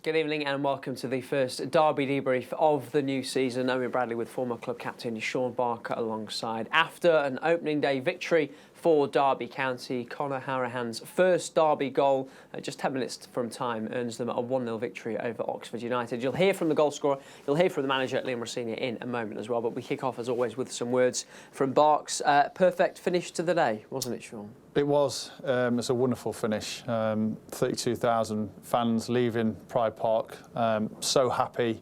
Good evening and welcome to the first Derby debrief of the new season. Owen Bradley with former club captain Sean Barker alongside. After an opening day victory for Derby County, Conor Hourihane's first Derby goal, just 10 minutes from time, earns them a 1-0 victory over Oxford United. You'll hear from the goal scorer, you'll hear from the manager, Liam Rosenior, in a moment as well. But we kick off, as always, with some words from Barks. Perfect finish to the day, wasn't it, Sean? It was. It's a wonderful finish. 32,000 fans leaving Pride Park, so happy,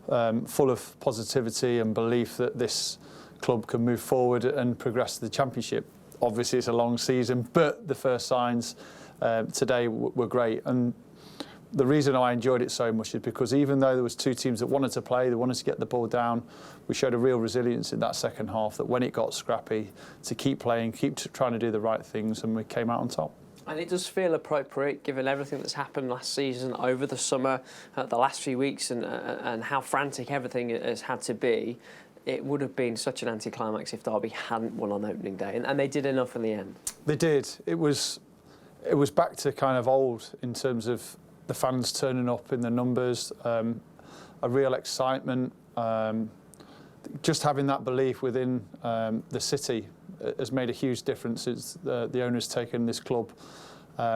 full of positivity and belief that this club can move forward and progress to the Championship. Obviously, it's a long season, but the first signs today were great. And the reason I enjoyed it so much is because even though there was two teams that wanted to play, they wanted to get the ball down, we showed a real resilience in that second half, that when it got scrappy, to keep playing, keep trying to do the right things, and we came out on top. And it does feel appropriate, given everything that's happened last season, over the summer, the last few weeks, and how frantic everything has had to be. It would have been such an anticlimax if Derby hadn't won on opening day, and they did enough in the end. They did. It was back to kind of old in terms of the fans turning up in the numbers, a real excitement. Just having that belief within the city has made a huge difference since the owner's taken this club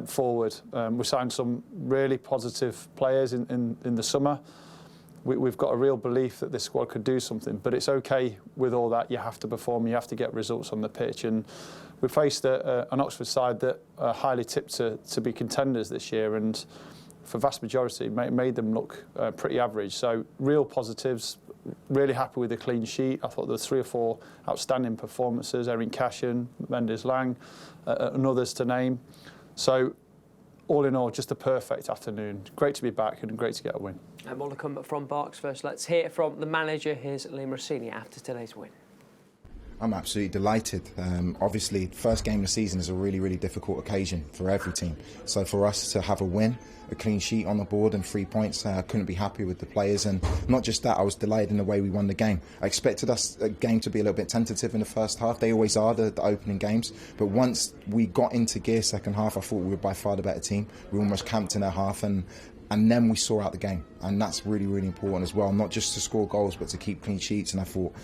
forward. We signed some really positive players in the summer. We've got a real belief that this squad could do something, but it's okay with all that. You have to perform, you have to get results on the pitch, and we faced an Oxford side that are highly tipped to be contenders this year, and for vast majority made them look pretty average. So real positives, really happy with the clean sheet. I thought there were 3 or 4 outstanding performances, Erin Cashin, Mendes Lang, and others to name. So all in all, just a perfect afternoon. Great to be back and great to get a win. And more to come from Barks first. Let's hear from the manager. Here's Liam Rosenior after today's win. I'm absolutely delighted. Obviously, first game of the season is a really, really difficult occasion for every team. So for us to have a win, a clean sheet on the board and 3 points, I couldn't be happy with the players. And not just that, I was delighted in the way we won the game. I expected us a game to be a little bit tentative in the first half. They always are, the opening games. But once we got into gear second half, I thought we were by far the better team. We almost camped in their half, and then we saw out the game, and that's really, really important as well, not just to score goals but to keep clean sheets. And I thought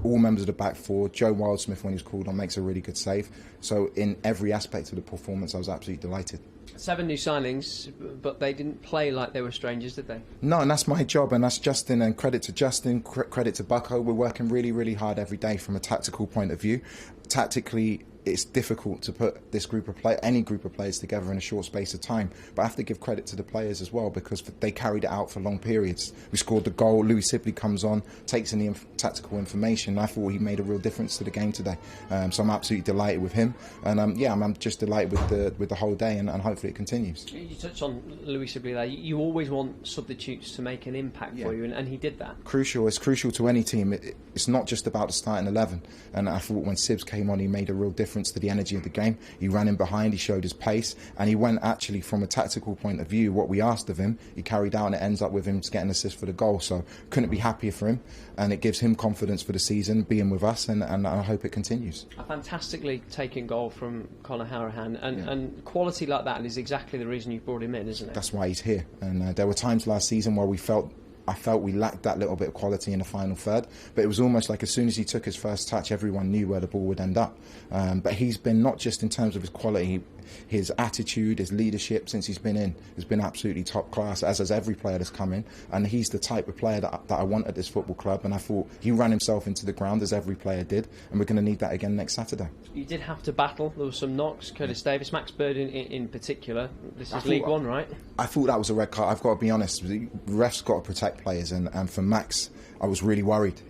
all members of the back four, Joe Wildsmith, when he was called on, makes a really good save. So in every aspect of the performance, I was absolutely delighted. 7 new signings, but they didn't play like they were strangers, did they? No, and that's my job, and that's Justin, and credit to Justin, credit to Bucko. We're working really, really hard every day from a tactical point of view. Tactically, it's difficult to put this any group of players together in a short space of time. But I have to give credit to the players as well, because they carried it out for long periods. We scored the goal, Louis Sibley comes on, takes in the tactical information. I thought he made a real difference to the game today. So I'm absolutely delighted with him. And I'm just delighted with the whole day, and hopefully it continues. You touched on Louis Sibley there. You always want substitutes to make an impact for you, and he did that. Crucial. It's crucial to any team. It's not just about the starting 11. And I thought when Sibs came on, he made a real difference to the energy of the game. He ran in behind, he showed his pace, and he went actually from a tactical point of view, what we asked of him, he carried out, and it ends up with him getting an assist for the goal. So couldn't be happier for him, and it gives him confidence for the season, being with us, and I hope it continues. A fantastically taken goal from Conor Hourihane, and quality like that is exactly the reason you brought him in, isn't it? That's why he's here. And there were times last season where I felt we lacked that little bit of quality in the final third, but it was almost like as soon as he took his first touch, everyone knew where the ball would end up. But he's been, not just in terms of his quality, his attitude, his leadership since he's been in has been absolutely top class, as has every player that's come in. And he's the type of player that I want at this football club, and I thought he ran himself into the ground as every player did, and we're going to need that again next Saturday. You did have to battle. There were some knocks. Curtis Davis, Max Bird in particular. This is League One, right? I thought that was a red card. I've got to be honest. The refs got to protect players, and for Max, I was really worried.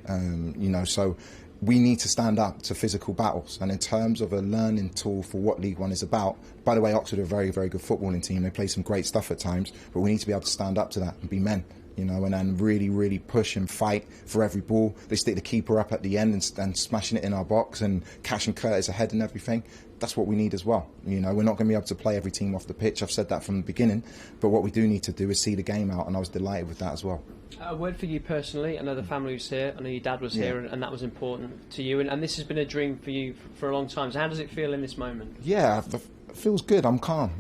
So we need to stand up to physical battles. And in terms of a learning tool for what League One is about, by the way, Oxford are a very, very good footballing team. They play some great stuff at times, but we need to be able to stand up to that and be men. And then really, really push and fight for every ball. They stick the keeper up at the end and smashing it in our box, and Cash and Curtis ahead and everything. That's what we need as well. We're not going to be able to play every team off the pitch. I've said that from the beginning. But what we do need to do is see the game out, and I was delighted with that as well. A word for you personally. I know the family was here. I know your dad was here, and that was important to you. And this has been a dream for you for a long time. So how does it feel in this moment? Yeah, it feels good. I'm calm.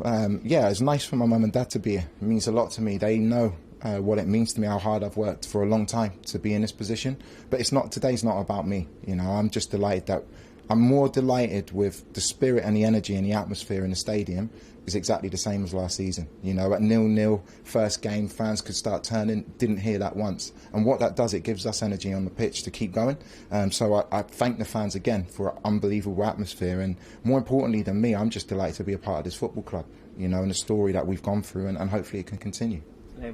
It's nice for my mum and dad to be here. It means a lot to me. They know what it means to me, how hard I've worked for a long time to be in this position. But today's not about me. I'm just delighted that I'm more delighted with the spirit and the energy and the atmosphere in the stadium is exactly the same as last season. At 0-0, first game, fans could start turning, didn't hear that once. And what that does, it gives us energy on the pitch to keep going. So I thank the fans again for an unbelievable atmosphere. And more importantly than me, I'm just delighted to be a part of this football club, and the story that we've gone through, and hopefully it can continue.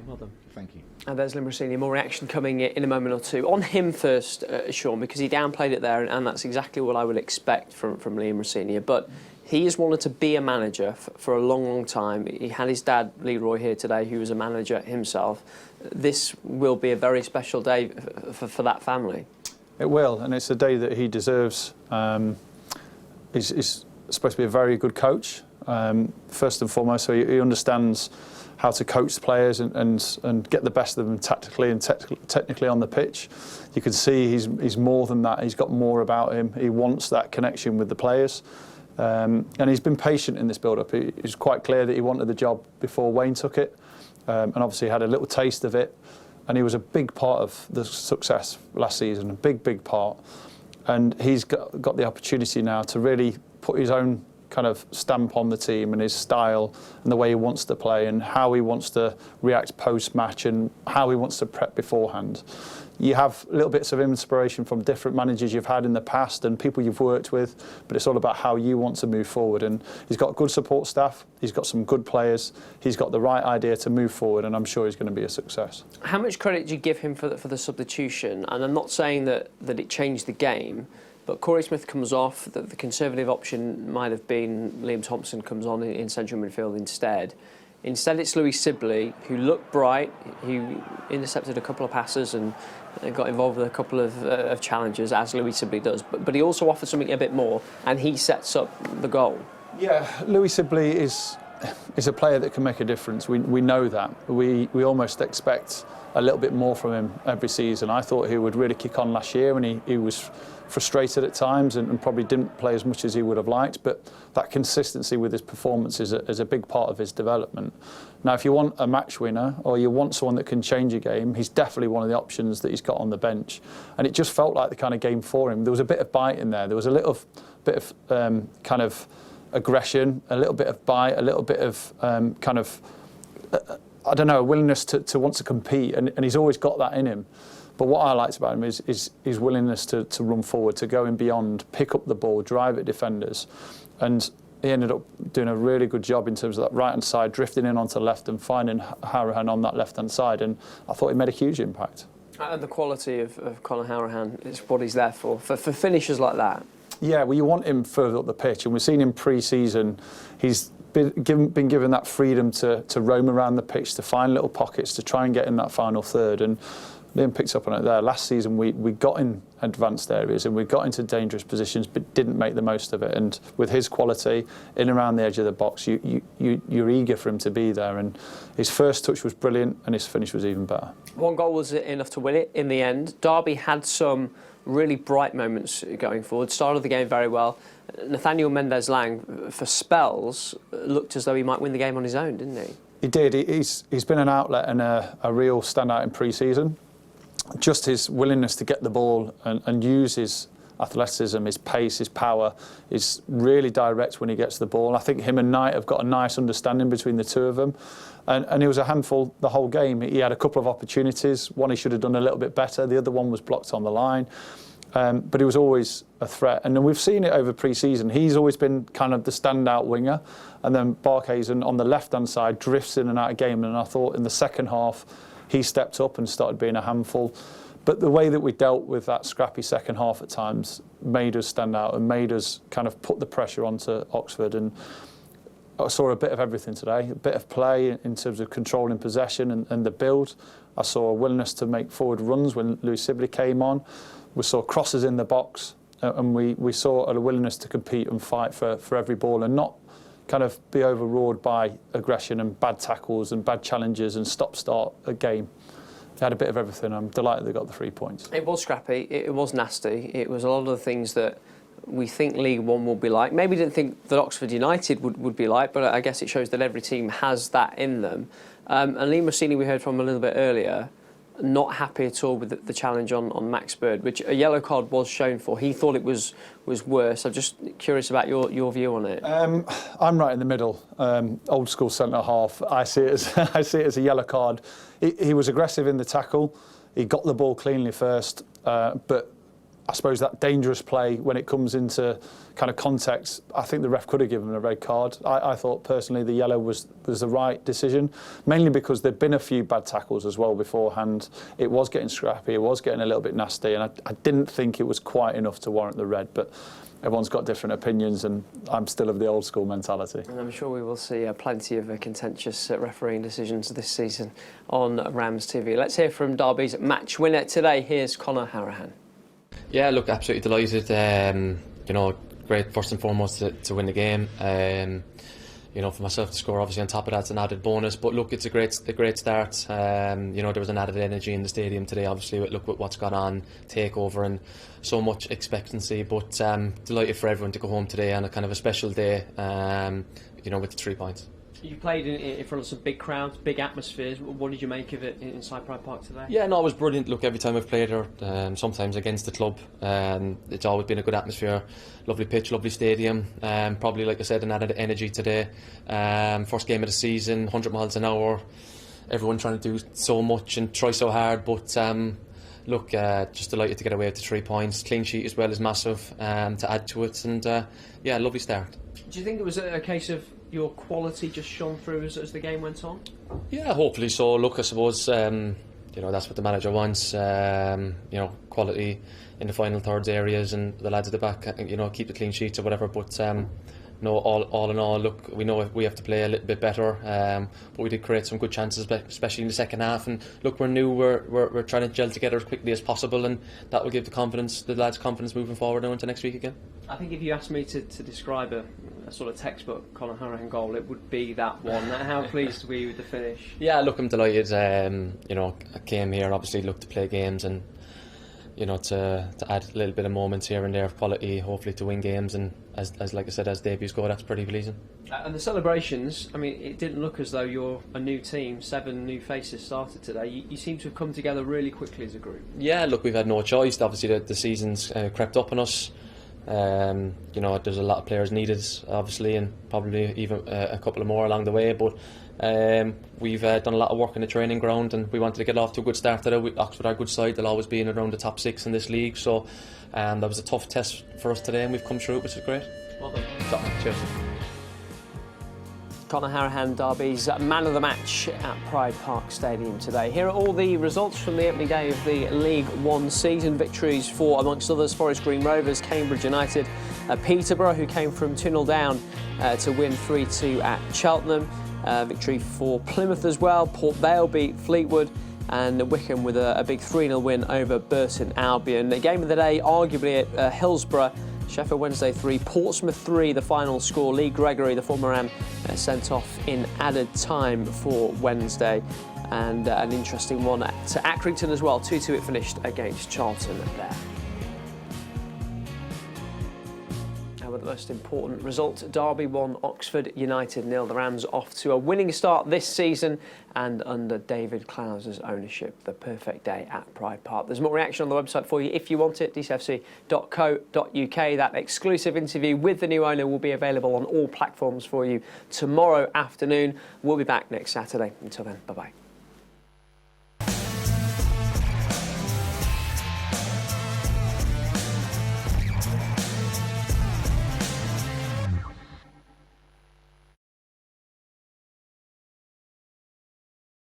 Well done. Thank you. And there's Liam Rosenior. More reaction coming in a moment or two. On him first, Sean, because he downplayed it there, and that's exactly what I would expect from Liam Rosenior. But he has wanted to be a manager for a long, long time. He had his dad, Leroy, here today, who was a manager himself. This will be a very special day for that family. It will, and it's a day that he deserves. He's supposed to be a very good coach, first and foremost, so he understands how to coach the players and get the best of them tactically and technically on the pitch. You can see he's more than that. He's got more about him. He wants that connection with the players. And he's been patient in this build-up. It's quite clear that he wanted the job before Wayne took it, and obviously had a little taste of it. And he was a big part of the success last season, a big part. And he's got the opportunity now to really put his own kind of stamp on the team and his style and the way he wants to play and how he wants to react post-match and how he wants to prep beforehand. You have little bits of inspiration from different managers you've had in the past and people you've worked with, but it's all about how you want to move forward. And he's got good support staff, he's got some good players, he's got the right idea to move forward, and I'm sure he's going to be a success. How much credit do you give him for the substitution? And I'm not saying that it changed the game, but Corey Smith comes off. The conservative option might have been Liam Thompson comes on in central midfield instead. Instead, it's Louis Sibley, who looked bright, who intercepted a couple of passes and got involved with a couple of challenges, as Louis Sibley does. But he also offers something a bit more, and he sets up the goal. Yeah, Louis Sibley is a player that can make a difference. We know that. We almost expect a little bit more from him every season. I thought he would really kick on last year, and he was frustrated at times and probably didn't play as much as he would have liked, but that consistency with his performance is a big part of his development. Now, if you want a match winner or you want someone that can change a game, he's definitely one of the options that he's got on the bench. And it just felt like the kind of game for him. There was a bit of bite in there. There was a little bit of kind of aggression, a little bit of bite, a little bit of kind of, I don't know, a willingness to want to compete. And he's always got that in him. But what I liked about him is his willingness to run forward, to go in beyond, pick up the ball, drive at defenders. And he ended up doing a really good job in terms of that right-hand side, drifting in onto left and finding Hourihane on that left-hand side. And I thought he made a huge impact. And the quality of Conor Hourihane is what he's there for finishers like that. Yeah, well, you want him further up the pitch. And we've seen him pre-season. He's been given that freedom to roam around the pitch, to find little pockets, to try and get in that final third. And Liam picks up on it there. Last season, we got in advanced areas and we got into dangerous positions, but didn't make the most of it. And with his quality, in around the edge of the box, you're eager for him to be there. And his first touch was brilliant, and his finish was even better. One goal was enough to win it in the end. Derby had some really bright moments going forward. Started the game very well. Nathaniel Mendez-Lang, for spells, looked as though he might win the game on his own, didn't he? He did. He's been an outlet and a real standout in pre-season. Just his willingness to get the ball and use his athleticism, his pace, his power is really direct when he gets the ball. I think him and Knight have got a nice understanding between the two of them. And he was a handful the whole game. He had a couple of opportunities. One he should have done a little bit better. The other one was blocked on the line. But he was always a threat. And then we've seen it over pre-season. He's always been kind of the standout winger. And then Barkhuizen on the left-hand side drifts in and out of game. And I thought in the second half, he stepped up and started being a handful. But the way that we dealt with that scrappy second half at times made us stand out and made us kind of put the pressure onto Oxford. And I saw a bit of everything today, a bit of play in terms of controlling possession and the build. I saw a willingness to make forward runs when Louis Sibley came on. We saw crosses in the box, and we saw a willingness to compete and fight for every ball and not kind of be overawed by aggression and bad tackles and bad challenges and stop-start a game. They had a bit of everything. I'm delighted they got the 3 points. It was scrappy. It was nasty. It was a lot of the things that we think League One will be like. Maybe didn't think that Oxford United would be like, but I guess it shows that every team has that in them. And Lee Massini, we heard from a little bit earlier, not happy at all with the challenge on Max Bird, which a yellow card was shown for. He thought it was worse. I'm just curious about your view on it. I'm right in the middle. Old school centre half. I see it as a yellow card. He was aggressive in the tackle. He got the ball cleanly first, but I suppose that dangerous play, when it comes into kind of context, I think the ref could have given him a red card. I thought personally the yellow was the right decision, mainly because there'd been a few bad tackles as well beforehand. It was getting scrappy, it was getting a little bit nasty, and I didn't think it was quite enough to warrant the red, but everyone's got different opinions, and I'm still of the old school mentality. And I'm sure we will see plenty of contentious refereeing decisions this season on Rams TV. Let's hear from Derby's match winner today. Here's Conor Hourihane. Yeah, look, absolutely delighted. You know, great first and foremost to win the game. You know, for myself to score, obviously on top of that's an added bonus. But look, it's a great start. You know, there was an added energy in the stadium today. Obviously, with what's gone on, takeover, and so much expectancy. But delighted for everyone to go home today on a kind of a special day. You know, with the 3 points. You played in front of some big crowds, big atmospheres. What did you make of it inside Pride Park today? Yeah, no, it was brilliant. Look, every time I've played there, sometimes against the club, it's always been a good atmosphere. Lovely pitch, lovely stadium. Probably, like I said, an added energy today. First game of the season, 100 miles an hour. Everyone trying to do so much and try so hard, but look, just delighted to get away with the 3 points. Clean sheet as well is massive to add to it, and yeah, lovely start. Do you think it was a case of your quality just shone through as the game went on? Yeah, hopefully so. Look, I suppose you know, that's what the manager wants. You know, quality in the final thirds areas, and the lads at the back, you know, keep the clean sheets or whatever. But no, all in all, look, we know we have to play a little bit better. But we did create some good chances, especially in the second half. And look, we're new. We're trying to gel together as quickly as possible, and that will give the lads confidence moving forward now into next week again. I think if you asked me to describe a sort of textbook Conor Hourihane goal, it would be that one. How pleased were you with the finish? Yeah, look, I'm delighted. You know, I came here obviously look to play games, and you know, to add a little bit of moments here and there of quality, hopefully to win games, and as like I said, as debuts go, that's pretty pleasing. And the celebrations, I mean, it didn't look as though you're a new team. 7 new faces started today. You seem to have come together really quickly as a group. Yeah, look, we've had no choice. Obviously the season's crept up on us. You know, there's a lot of players needed, obviously, and probably even a couple of more along the way. But we've done a lot of work in the training ground, and we wanted to get off to a good start today. Oxford are a good side; they'll always be in around the top 6 in this league. So that was a tough test for us today, and we've come through it, which is great. Well done. Cheers. Conor Hourihane, Derby's man of the match at Pride Park Stadium today. Here are all the results from the opening day of the League One season. Victories for, amongst others, Forest Green Rovers, Cambridge United, Peterborough, who came from 2-0 down to win 3-2 at Cheltenham. Victory for Plymouth as well. Port Vale beat Fleetwood, and Wickham with a big 3-0 win over Burton Albion. The game of the day, arguably at Hillsborough. Sheffield Wednesday 3, Portsmouth 3, the final score. Lee Gregory, the former Ram, sent off in added time for Wednesday. And an interesting one to Accrington as well. 2-2 it finished against Charlton there. But the most important result, Derby 1, Oxford United 0. The Rams off to a winning start this season, and under David Clowes' ownership, the perfect day at Pride Park. There's more reaction on the website for you if you want it, dcfc.co.uk. That exclusive interview with the new owner will be available on all platforms for you tomorrow afternoon. We'll be back next Saturday. Until then, bye-bye.